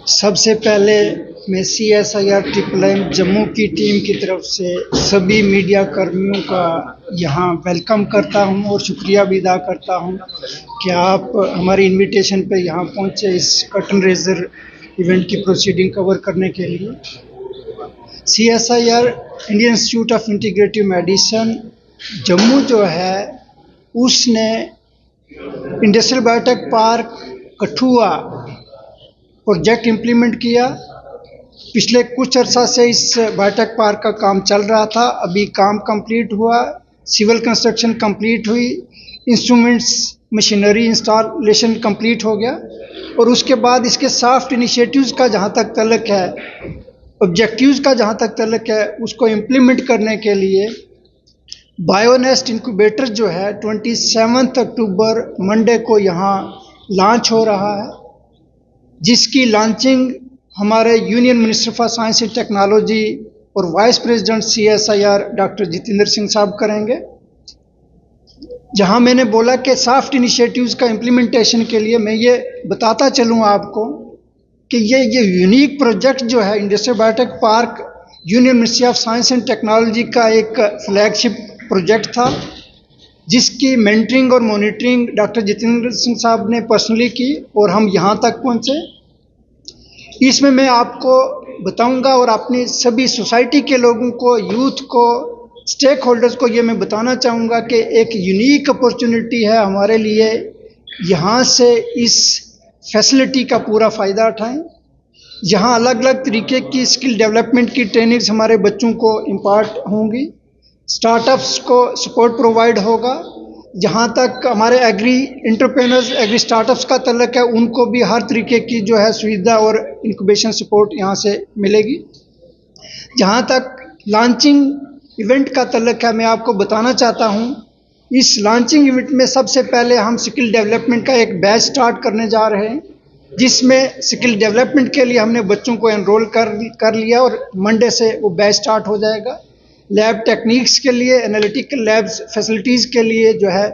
सबसे पहले मैं CSIR ट्रिपल एम जम्मू की टीम की तरफ से सभी मीडिया कर्मियों का यहाँ वेलकम करता हूँ और शुक्रिया भी अदा करता हूँ कि आप हमारी इनविटेशन पे यहाँ पहुँचे इस कर्टन रेजर इवेंट की प्रोसीडिंग कवर करने के लिए। CSIR Indian institute of integrative medicine Jammu जो है उसने industrial biotech park Kathua project implement किया। पिछले कुछ अर्सा से इस बायोटेक पार्क का काम चल रहा था, अभी काम कंप्लीट हुआ, सिविल कंस्ट्रक्शन कंप्लीट हुई, इंस्ट्रूमेंट्स मशीनरी इंस्टॉलेशन कंप्लीट हो गया और उसके बाद इसके सॉफ्ट इनिशिएटिव्स का जहाँ तक तल्लक है, ऑब्जेक्टिव्स का जहाँ तक तल्लक है, उसको इम्प्लीमेंट करने के लिए बायोनेस्ट इंक्यूबेटर जो है 27 अक्टूबर मंडे को यहाँ लॉन्च हो रहा है, जिसकी लॉन्चिंग हमारे union minister for science and technology और vice president CSIR doctor Jitendra Singh साहब करेंगे। जहां मैंने बोला कि सॉफ्ट इनिशिएटिव्स का इम्प्लीमेंटेशन के लिए मैं ये बताता चलूँ आपको कि ये यूनिक प्रोजेक्ट जो है industrial biotech park union ministry of science and technology का एक फ्लैगशिप प्रोजेक्ट था, जिसकी मेंटरिंग और मॉनिटरिंग डॉक्टर जितेंद्र सिंह साहब ने पर्सनली की और हम यहाँ तक पहुँचे। इसमें मैं आपको बताऊंगा और अपनी सभी सोसाइटी के लोगों को, यूथ को, स्टेक होल्डर्स को ये मैं बताना चाहूँगा कि एक यूनिक अपॉर्चुनिटी है हमारे लिए, यहाँ से इस फैसिलिटी का पूरा फ़ायदा उठाएं। यहाँ अलग अलग तरीके की स्किल डेवलपमेंट की ट्रेनिंग्स हमारे बच्चों को इम्पार्ट होंगी, स्टार्टअप्स को सपोर्ट प्रोवाइड होगा। जहाँ तक हमारे एग्री एंटरप्रेन्योर्स, एग्री स्टार्टअप्स का तल्लक है, उनको भी हर तरीके की जो है सुविधा और इंक्यूबेशन सपोर्ट यहाँ से मिलेगी। जहाँ तक लॉन्चिंग इवेंट का तल्लक है, मैं आपको बताना चाहता हूँ, इस लॉन्चिंग इवेंट में सबसे पहले हम स्किल डेवलपमेंट का एक बैच स्टार्ट करने जा रहे हैं, जिसमें स्किल डेवलपमेंट के लिए हमने बच्चों को एनरोल कर लिया और मंडे से वो बैच स्टार्ट हो जाएगा। लैब टेक्निक्स के लिए, एनालिटिकल लैब्स फैसिलिटीज़ के लिए जो है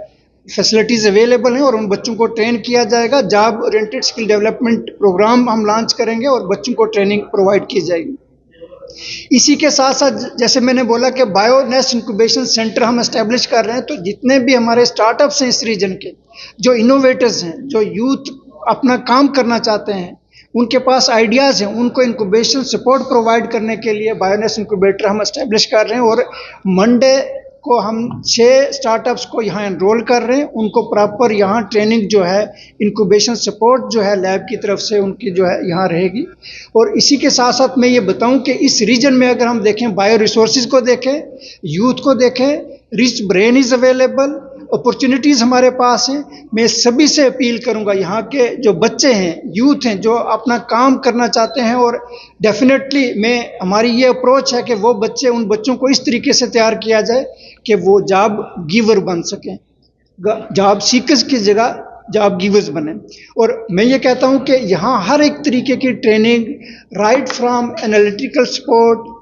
फैसिलिटीज़ अवेलेबल हैं और उन बच्चों को ट्रेन किया जाएगा। Job oriented skill development programme हम लॉन्च करेंगे और बच्चों को ट्रेनिंग प्रोवाइड की जाएगी। इसी के साथ साथ जैसे मैंने बोला कि बायोनेस्ट इंक्यूबेशन सेंटर हम एस्टेब्लिश कर रहे हैं, तो जितने भी हमारे स्टार्टअप्स हैं इस रीजन के, जो इनोवेटर्स हैं, जो यूथ अपना काम करना चाहते हैं, उनके पास आइडियाज़ हैं, उनको इंक्यूबेशन सपोर्ट प्रोवाइड करने के लिए बायोनेस्ट इंक्यूबेटर हम एस्टेब्लिश कर रहे हैं और मंडे को हम 6 स्टार्टअप्स को यहाँ एनरोल कर रहे हैं। उनको प्रॉपर यहाँ ट्रेनिंग जो है, इंक्यूबेशन सपोर्ट जो है लैब की तरफ से उनकी जो है यहाँ रहेगी। और इसी के साथ साथ मैं ये बताऊँ कि इस रीजन में अगर हम देखें, बायो रिसोर्सेज को देखें, यूथ को देखें, rich brain is available, opportunities हमारे पास हैं। मैं सभी से अपील करूंगा, यहाँ के जो बच्चे हैं, यूथ हैं, जो अपना काम करना चाहते हैं, और डेफिनेटली हमारी ये अप्रोच है कि वो बच्चे, उन बच्चों को इस तरीके से तैयार किया जाए कि वो जॉब गिवर बन सकें, जॉब सीकर्स की जगह जॉब गिवर्स बने। और मैं ये कहता हूँ कि यहाँ हर एक तरीके की training, right from analytical support,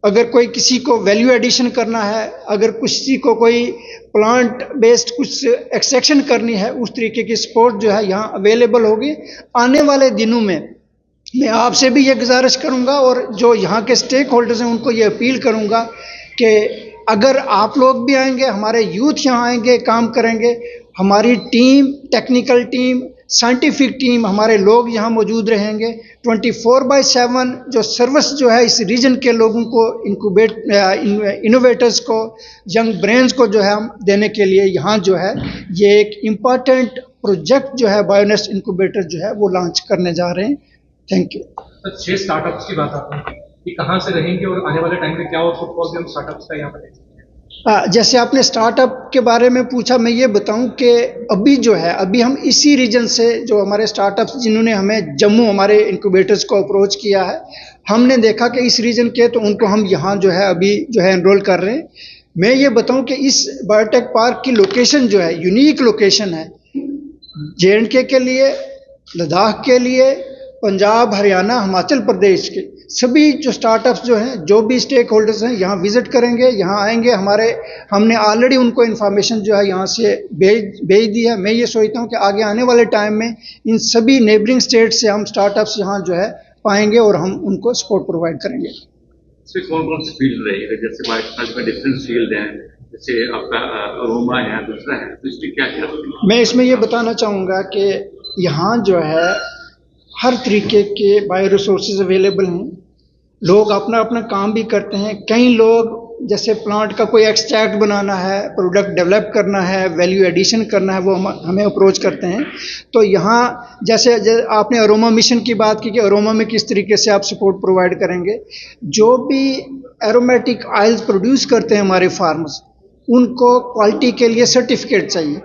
अगर कोई किसी को वैल्यू एडिशन करना है, अगर किसी को कोई प्लांट बेस्ड कुछ एक्सट्रैक्शन करनी है, उस तरीके की सपोर्ट जो है यहाँ अवेलेबल होगी। आने वाले दिनों में मैं आपसे भी ये गुजारिश करूँगा और जो यहाँ के स्टेक होल्डर्स हैं उनको ये अपील करूँगा कि अगर आप लोग भी आएंगे, हमारे यूथ यहाँ आएंगे, काम करेंगे, हमारी team, technical team, scientific team, हमारे लोग यहाँ मौजूद रहेंगे। 24/7 जो सर्विस जो है इस रीजन के लोगों को, इनोवेटर्स को, यंग ब्रेन्स को जो है हम देने के लिए यहाँ जो है ये एक इम्पॉर्टेंट प्रोजेक्ट जो है बायोनेस्ट इंक्यूबेटर जो है वो लॉन्च करने जा रहे हैं। Thank you. 6 स्टार्टअप्स की बात आपने की, कि कहाँ से रहेंगे और आने वाले टाइम में क्या और फुटफॉल भी हम स्टार्टअप्स का यहाँ पर देख सकते हैं? जैसे आपने स्टार्टअप के बारे में पूछा, मैं ये बताऊं कि अभी जो है, अभी हम इसी रीजन से जो हमारे स्टार्टअप्स जिन्होंने हमें जम्मू हमारे इंक्यूबेटर्स को अप्रोच किया है, हमने देखा कि इस रीजन के, तो उनको हम यहाँ जो है अभी जो है एनरोल कर रहे हैं। मैं ये बताऊं कि इस बायोटेक पार्क की लोकेशन जो है यूनिक लोकेशन है, J&K के लिए, लद्दाख के लिए, पंजाब, हरियाणा, हिमाचल प्रदेश के सभी जो स्टार्टअप्स जो हैं, जो भी स्टेक होल्डर्स हैं, यहाँ विजिट करेंगे, यहाँ आएंगे। हमने ऑलरेडी उनको इन्फॉर्मेशन जो है यहाँ से भेज दी है। मैं ये सोचता हूँ कि आगे आने वाले टाइम में इन सभी नेबरिंग स्टेट से हम स्टार्टअप्स यहाँ जो है पाएंगे और हम उनको सपोर्ट प्रोवाइड करेंगे। इसमें कौन कौन सी फील्ड रहेगा? जैसे बायोटेक्नोलॉजी में डिफरेंट फील्ड हैं, जैसे आपका अरोमा है, दूसरा है, तो इसमें क्या क्या? मैं इसमें ये बताना चाहूँगा कि यहाँ जो है हर तरीके के बायो रिसोर्सेज अवेलेबल हैं। लोग अपना अपना काम भी करते हैं। कई लोग जैसे प्लांट का कोई एक्सट्रैक्ट बनाना है, प्रोडक्ट डेवलप करना है, वैल्यू एडिशन करना है, वो हमें अप्रोच करते हैं। तो यहाँ जैसे आपने अरोमा मिशन की बात की कि अरोमा में किस तरीके से आप सपोर्ट प्रोवाइड करेंगे। जो भी एरोमेटिक ऑयल्स प्रोड्यूस करते हैं हमारे फार्मर्स, उनको क्वालिटी के लिए सर्टिफिकेट चाहिए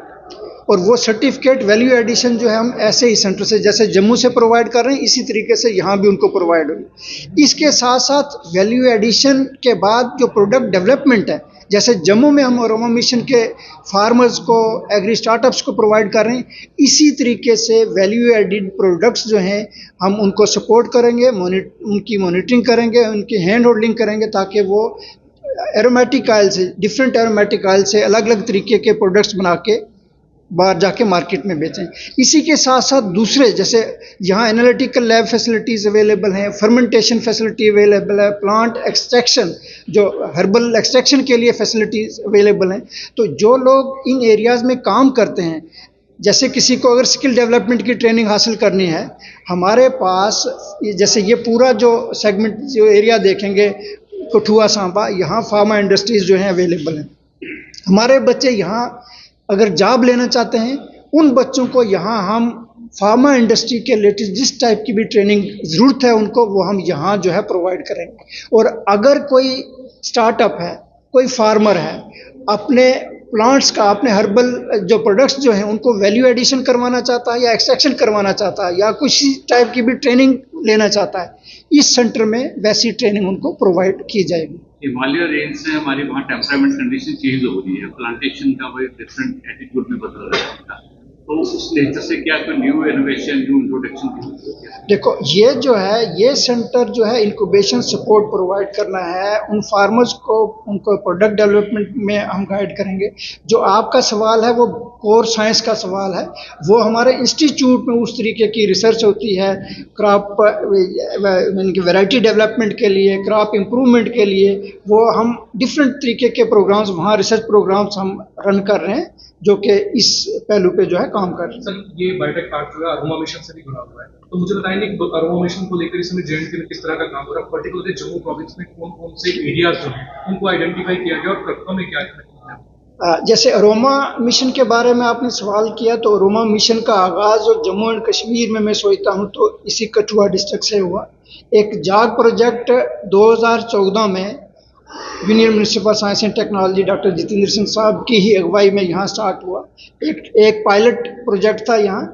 और वो सर्टिफिकेट वैल्यू एडिशन जो है हम ऐसे ही सेंटर से जैसे जम्मू से प्रोवाइड कर रहे हैं, इसी तरीके से यहाँ भी उनको प्रोवाइड होगी। इसके साथ साथ वैल्यू एडिशन के बाद जो प्रोडक्ट डेवलपमेंट है, जैसे जम्मू में हम अरोमा मिशन के फार्मर्स को, एग्री स्टार्टअप्स को प्रोवाइड कर रहे हैं, इसी तरीके से वैल्यू एडिड प्रोडक्ट्स जो हैं हम उनको सपोर्ट करेंगे, उनकी मॉनिटरिंग करेंगे, उनकी हैंड होल्डिंग करेंगे, ताकि वो एरोमेटिक ऑयल से, डिफरेंट एरोमेटिक ऑयल से अलग अलग तरीके के प्रोडक्ट्स बना के बाहर जाके मार्केट में बेचें। इसी के साथ साथ दूसरे जैसे यहाँ एनालिटिकल लैब फैसिलिटीज़ अवेलेबल हैं, फर्मेंटेशन फैसिलिटी अवेलेबल है, प्लांट एक्सट्रैक्शन जो हर्बल एक्सट्रैक्शन के लिए फैसिलिटीज़ अवेलेबल हैं। तो जो लोग इन एरियाज़ में काम करते हैं, जैसे किसी को अगर स्किल डेवलपमेंट की ट्रेनिंग हासिल करनी है, हमारे पास जैसे ये पूरा जो सेगमेंट जो एरिया देखेंगे कठुआ सांबा, यहाँ फार्मा इंडस्ट्रीज़ जो हैं अवेलेबल हैं। हमारे बच्चे यहाँ अगर जॉब लेना चाहते हैं, उन बच्चों को यहाँ हम फार्मा इंडस्ट्री के रिलेटेड जिस टाइप की भी ट्रेनिंग ज़रूरत है उनको, वो हम यहाँ जो है प्रोवाइड करेंगे। और अगर कोई स्टार्टअप है, कोई फार्मर है, अपने प्लांट्स का, अपने हर्बल जो प्रोडक्ट्स जो हैं उनको वैल्यू एडिशन करवाना चाहता है या एक्सट्रैक्शन करवाना चाहता है या कुछ टाइप की भी ट्रेनिंग लेना चाहता है, इस सेंटर में वैसी ट्रेनिंग उनको प्रोवाइड की जाएगी। हिमालय रेंज से हमारी वहाँ टेम्परामेंट कंडीशन चेंज हो रही है, प्लांटेशन का वही डिफरेंट एटीट्यूड में बदल रहा है, तो उस नेचर से क्या कोई न्यू इनोवेशन, न्यू इंट्रोडक्शन? देखो, ये जो है, ये सेंटर जो है इंक्यूबेशन सपोर्ट प्रोवाइड करना है उन फार्मर्स को, उनको प्रोडक्ट डेवलपमेंट में हम गाइड करेंगे। जो आपका सवाल है वो कोर साइंस का सवाल है, वो हमारे इंस्टीट्यूट में उस तरीके की रिसर्च होती है क्रॉप वैरायटी डेवलपमेंट के लिए, क्रॉप इम्प्रूवमेंट के लिए, वो हम डिफरेंट तरीके के प्रोग्राम्स वहाँ रिसर्च प्रोग्राम्स हम रन कर रहे हैं, जो कि इस पहलू पे जो है काम कर रहे हैं। सर, ये बायोटेक पार्क जो है अरोमा मिशन से भी जुड़ा हुआ है, तो मुझे बताएंगे कि अरोमा मिशन को लेकर इस समय JNK में किस तरह का काम हो रहा है, पर्टिकुलरली जम्मू प्रोविंस में कौन कौन से एरियाज जो हैं उनको आइडेंटिफाई किया गया और प्रक्रिया में क्या है? जैसे अरोमा मिशन के बारे में आपने सवाल किया, तो अरोमा मिशन का आगाज़ जो जम्मू एंड कश्मीर में मैं सोचता हूँ तो इसी कठुआ डिस्ट्रिक्ट से हुआ। एक जाग प्रोजेक्ट 2014 में union minister for science and technology doctor Jitendra Singh साहब की ही अगुवाई में यहाँ स्टार्ट हुआ। एक पायलट प्रोजेक्ट था यहाँ।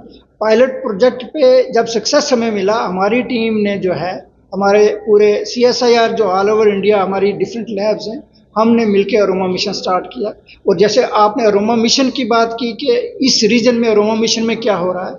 पायलट प्रोजेक्ट पे जब सक्सेस हमें मिला, हमारी टीम ने जो है, हमारे पूरे CSIR जो ऑल ओवर इंडिया हमारी डिफरेंट लैब्स हैं, हमने मिलकर अरोमा मिशन स्टार्ट किया। और जैसे आपने अरोमा मिशन की बात की कि इस रीजन में अरोमा मिशन में क्या हो रहा है,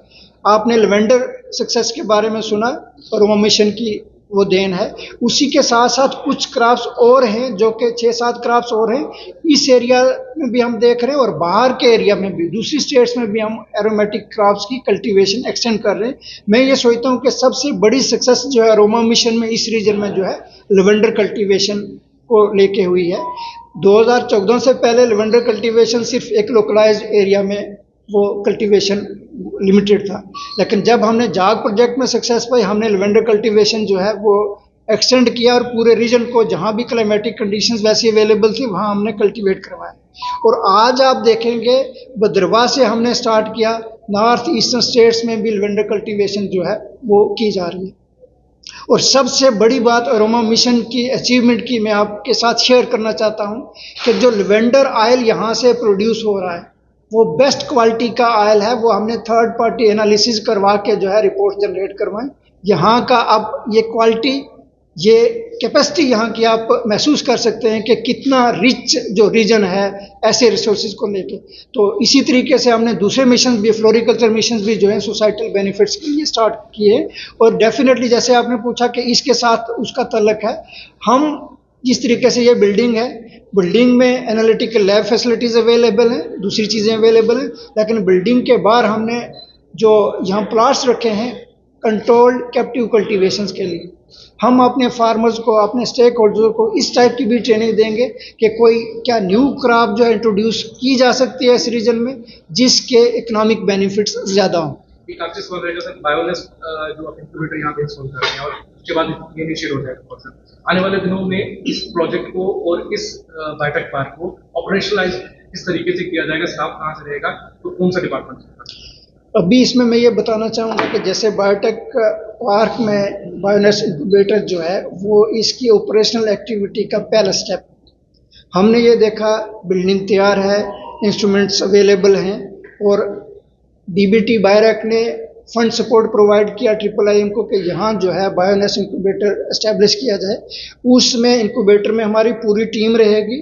आपने लेवेंडर सक्सेस के बारे में सुना, अरोमा मिशन की वो देन है। उसी के साथ साथ कुछ क्रॉप्स और हैं जो कि 6-7 क्रॉप्स और हैं इस एरिया में भी हम देख रहे हैं, और बाहर के एरिया में भी, दूसरी स्टेट्स में भी हम एरोमेटिक क्रॉप्स की कल्टीवेशन एक्सटेंड कर रहे हैं। मैं ये सोचता हूँ कि सबसे बड़ी सक्सेस जो है अरोमा मिशन में इस रीजन में जो है लेवेंडर कल्टीवेशन को लेके हुई है। 2014 से पहले लेवेंडर कल्टीवेशन सिर्फ एक लोकलाइज्ड एरिया में वो कल्टीवेशन लिमिटेड था, लेकिन जब हमने जाग प्रोजेक्ट में सक्सेस पाई, हमने लेवेंडर कल्टीवेशन जो है वो एक्सटेंड किया और पूरे रीजन को जहाँ भी क्लाइमेटिक कंडीशंस वैसी अवेलेबल थी वहाँ हमने कल्टीवेट करवाया। और आज आप देखेंगे भद्रवाह से हमने स्टार्ट किया, नॉर्थ ईस्टर्न स्टेट्स में भी लेवेंडर कल्टीवेशन जो है वो की जा रही है। और सबसे बड़ी बात अरोमा मिशन की अचीवमेंट की मैं आपके साथ शेयर करना चाहता हूँ कि जो लेवेंडर ऑयल यहाँ से प्रोड्यूस हो रहा है वो बेस्ट क्वालिटी का ऑयल है। वो हमने थर्ड पार्टी एनालिसिस करवा के जो है रिपोर्ट जनरेट करवाएं। यहाँ का अब ये क्वालिटी, ये कैपेसिटी यहाँ की आप महसूस कर सकते हैं कि कितना रिच जो रीजन है ऐसे रिसोर्सेज को लेके। तो इसी तरीके से हमने दूसरे मिशन भी, फ्लोरिकल्चर मिशन भी जो है सोसाइटल बेनिफिट्स के लिए स्टार्ट किए। और डेफिनेटली जैसे आपने पूछा कि इसके साथ उसका तल्लक है, हम जिस तरीके से ये बिल्डिंग है, बिल्डिंग में एनालिटिकल लैब फैसिलिटीज़ अवेलेबल हैं, दूसरी चीज़ें अवेलेबल हैं, लेकिन बिल्डिंग के बाहर हमने जो यहाँ प्लाट्स रखे हैं कंट्रोल्ड कैप्टिव कल्टीवेशंस के लिए, हम अपने फार्मर्स को, अपने स्टेक होल्डर्स को इस टाइप की भी ट्रेनिंग देंगे कि कोई क्या न्यू क्रॉप जो है इंट्रोड्यूस की जा सकती है इस रीजन में जिसके इकोनॉमिक बेनिफिट्स ज़्यादा हों। एक आपसे सवाल रहेगा सर, बायोगैस जो आप इंक्यूबेटर यहाँ पे इंस्टॉल कर रहे हैं और उसके बाद ये इनिशिएट हो जाएगा सर, आने वाले दिनों में इस प्रोजेक्ट को और इस बायोटेक पार्क को ऑपरेशनलाइज किस तरीके से किया जाएगा, स्टाफ कहाँ से रहेगा, तो कौन सा डिपार्टमेंट होगा? अभी इसमें मैं ये बताना चाहूँगा कि जैसे बायोटेक पार्क में बायोनैस इंक्यूबेटर जो है वो इसकी ऑपरेशनल एक्टिविटी का पहला स्टेप। हमने ये देखा बिल्डिंग तैयार है, इंस्ट्रूमेंट्स अवेलेबल हैं और डीबीटी बायोरेक ने फंड सपोर्ट प्रोवाइड किया IIIM को कि यहाँ जो है बायोनैस इंक्यूबेटर एस्टेब्लिश किया जाए। उसमें इंक्यूबेटर में हमारी पूरी टीम रहेगी,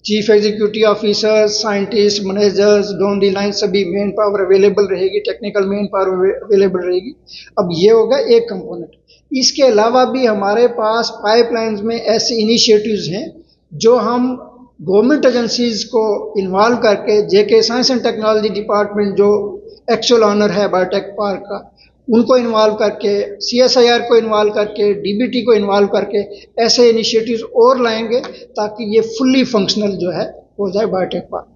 chief executive officers, scientist, managers, down the line सभी मेन पावर अवेलेबल रहेगी, टेक्निकल मेन पावर अवेलेबल रहेगी। अब ये होगा एक कंपोनेंट। इसके अलावा भी हमारे पास पाइपलाइंस में ऐसे इनिशिएटिव्स हैं जो हम गवर्नमेंट एजेंसीज को इन्वॉल्व करके, जेके साइंस एंड टेक्नोलॉजी डिपार्टमेंट जो एक्चुअल ऑनर है बायोटेक पार्क का, उनको इन्वॉल्व करके, CSIR को इन्वॉल्व करके, DBT को इन्वॉल्व करके ऐसे इनिशिएटिव्स और लाएंगे ताकि ये फुल्ली फंक्शनल जो है हो जाए बायोटेक पार्क।